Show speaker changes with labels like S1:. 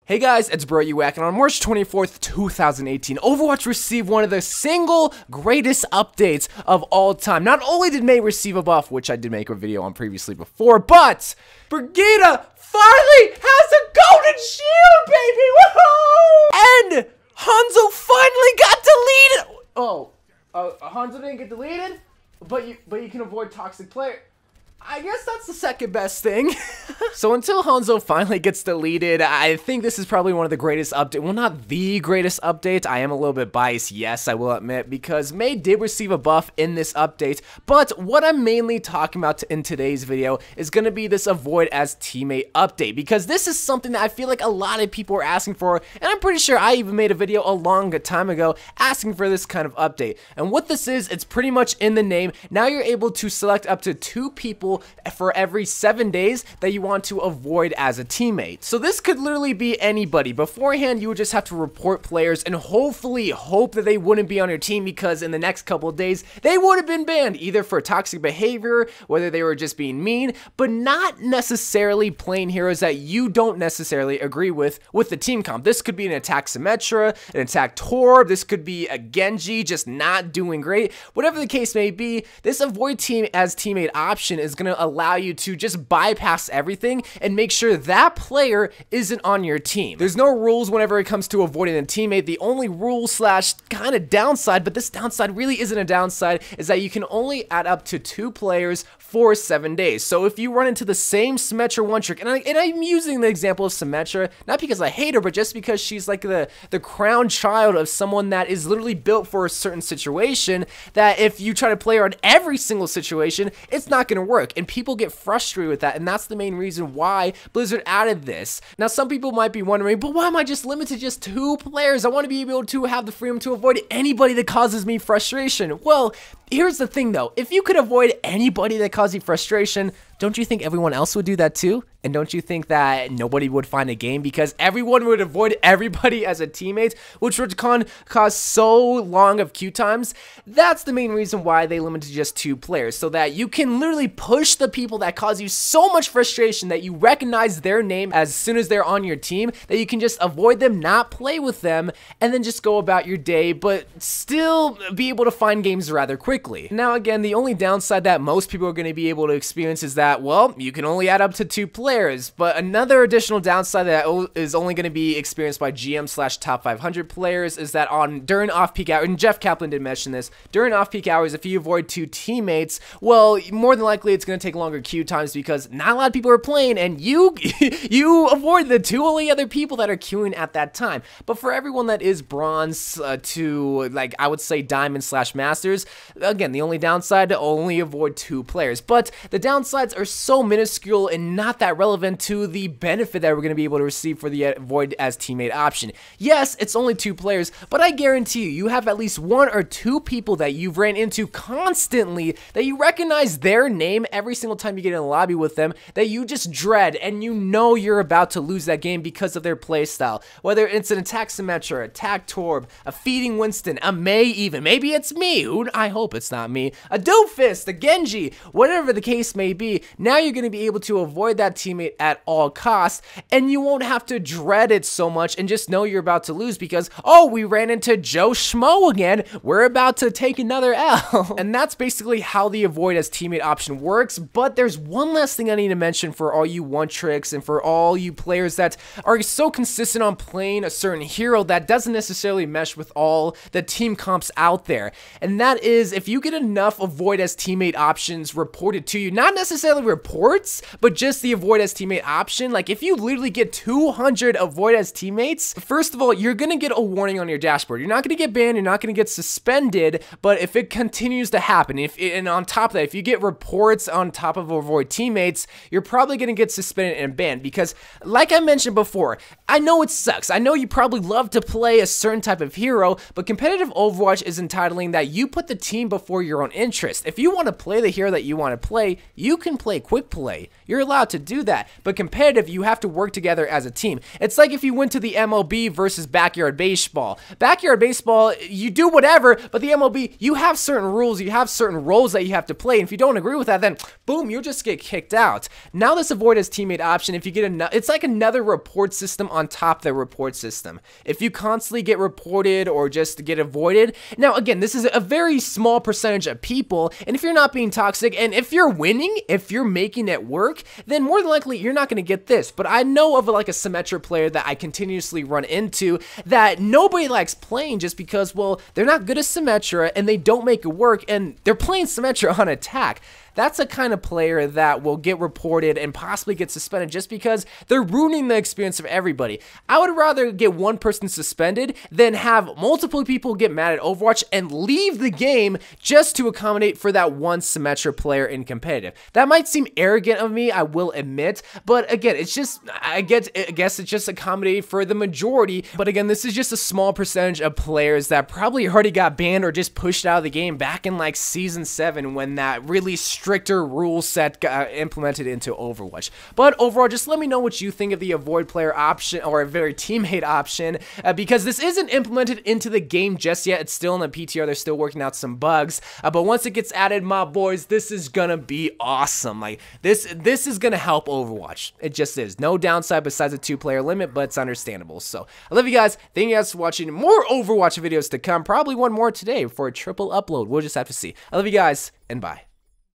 S1: Hey guys, it's Bro You Wack, and on March 24th, 2018, Overwatch received one of the single greatest updates of all time. Not only did May receive a buff, which I did make a video on previously before, but Brigitte finally has a golden shield, baby! Woohoo! And Hanzo finally got deleted! Oh, Hanzo didn't get deleted? But you can avoid toxic player. I guess that's the second best thing. So until Hanzo finally gets deleted, I think this is probably one of the greatest updates. Well, not the greatest update. I am a little bit biased, yes, I will admit, because May did receive a buff in this update. But what I'm mainly talking about in today's video is going to be this avoid as teammate update, because this is something that I feel like a lot of people are asking for, and I'm pretty sure I even made a video a long time ago asking for this kind of update. And what this is, it's pretty much in the name. Now you're able to select up to 2 people for every 7 days that you want to avoid as a teammate. So this could literally be anybody. Beforehand, you would just have to report players and hopefully hope that they wouldn't be on your team, because in the next couple of days, they would have been banned either for toxic behavior, whether they were just being mean, but not necessarily playing heroes that you don't necessarily agree with the team comp. This could be an attack Symmetra, an attack Torb, this could be a Genji just not doing great. Whatever the case may be, this avoid team as teammate option is going to allow you to just bypass everything and make sure that player isn't on your team. There's no rules whenever it comes to avoiding a teammate. The only rule slash kind of downside, but this downside really isn't a downside, is that you can only add up to 2 players for 7 days. So if you run into the same Symmetra one trick, and I'm using the example of Symmetra, not because I hate her, but just because she's like the crown child of someone that is literally built for a certain situation, that if you try to play her in every single situation, it's not going to work. And people get frustrated with that, and that's the main reason why Blizzard added this. Now, some people might be wondering, but why am I just limited to just 2 players? I want to be able to have the freedom to avoid anybody that causes me frustration. Well, here's the thing though, if you could avoid anybody that causes you frustration, don't you think everyone else would do that too? And don't you think that nobody would find a game because everyone would avoid everybody as a teammate, which would cause so long of queue times? That's the main reason why they limited to just 2 players, so that you can literally push the people that cause you so much frustration that you recognize their name as soon as they're on your team, that you can just avoid them, not play with them, and then just go about your day, but still be able to find games rather quickly. Now again, the only downside that most people are going to be able to experience is that, well, you can only add up to 2 players. But another additional downside that is only going to be experienced by GM / top 500 players is that during off-peak hours, and Jeff Kaplan did mention this, during off-peak hours, if you avoid 2 teammates, well, more than likely it's going to take longer queue times because not a lot of people are playing, and you avoid the 2 only other people that are queuing at that time. But for everyone that is bronze to, like, I would say diamond / masters, again, the only downside, to only avoid 2 players. But the downsides are so minuscule and not that relevant to the benefit that we're going to be able to receive for the avoid as teammate option. Yes, it's only 2 players, but I guarantee you have at least 1 or 2 people that you've ran into constantly that you recognize their name every single time you get in a lobby with them, that you just dread, and you know you're about to lose that game because of their playstyle. Whether it's an attack Symmetra, attack Torb, a feeding Winston, a May even, maybe it's me, I hope it's not me, a Doofus, a Genji, whatever the case may be, now you're going to be able to avoid that teammate at all costs, and you won't have to dread it so much and just know you're about to lose because, oh, we ran into Joe Schmo again, we're about to take another L. And that's basically how the avoid as teammate option works. But there's one last thing I need to mention for all you one tricks and for all you players that are so consistent on playing a certain hero that doesn't necessarily mesh with all the team comps out there, and that is if you get enough avoid as teammate options reported to you, not necessarily reports, but just the avoid as teammate option. Like if you literally get 200 avoid as teammates, first of all, you're gonna get a warning on your dashboard. You're not gonna get banned, you're not gonna get suspended, but if it continues to happen, and on top of that, if you get reports on top of avoid teammates, you're probably gonna get suspended and banned, because like I mentioned before, I know it sucks. I know you probably love to play a certain type of hero, but competitive Overwatch is entitling that you put the team before your own interest. If you want to play the hero that you want to play, you can play quick play, you're allowed to do that. But competitive, you have to work together as a team. It's like if you went to the MLB versus backyard baseball. Backyard baseball, you do whatever, but the MLB, you have certain rules, you have certain roles that you have to play, and if you don't agree with that, then boom, you'll just get kicked out. Now this avoid as teammate option, if you get it's like another report system on top of the report system. If you constantly get reported or just get avoided, now again, this is a very small percentage of people, and if you're not being toxic, and if you're winning, if you're making it work, then more than likely you're not going to get this. But I know of like a Symmetra player that I continuously run into that nobody likes playing just because, well, they're not good at Symmetra and they don't make it work, and they're playing Symmetra on attack. That's a kind of player that will get reported and possibly get suspended just because they're ruining the experience of everybody. I would rather get one person suspended than have multiple people get mad at Overwatch and leave the game just to accommodate for that one Symmetra player in competitive. That might seem arrogant of me, I will admit, but again, it's just, I guess it's just accommodating for the majority, but again, this is just a small percentage of players that probably already got banned or just pushed out of the game back in like Season 7 when that really stricter rule set got implemented into Overwatch. But overall, just let me know what you think of the avoid player option or a very teammate option, because this isn't implemented into the game just yet. It's still in the PTR. They're still working out some bugs, but once it gets added, my boys, this is gonna be awesome. Like this is gonna help Overwatch. It just is. No downside besides a 2-player limit, but it's understandable. So I love you guys. Thank you guys for watching. More Overwatch videos to come. Probably one more today for a triple upload. We'll just have to see. I love you guys, and bye.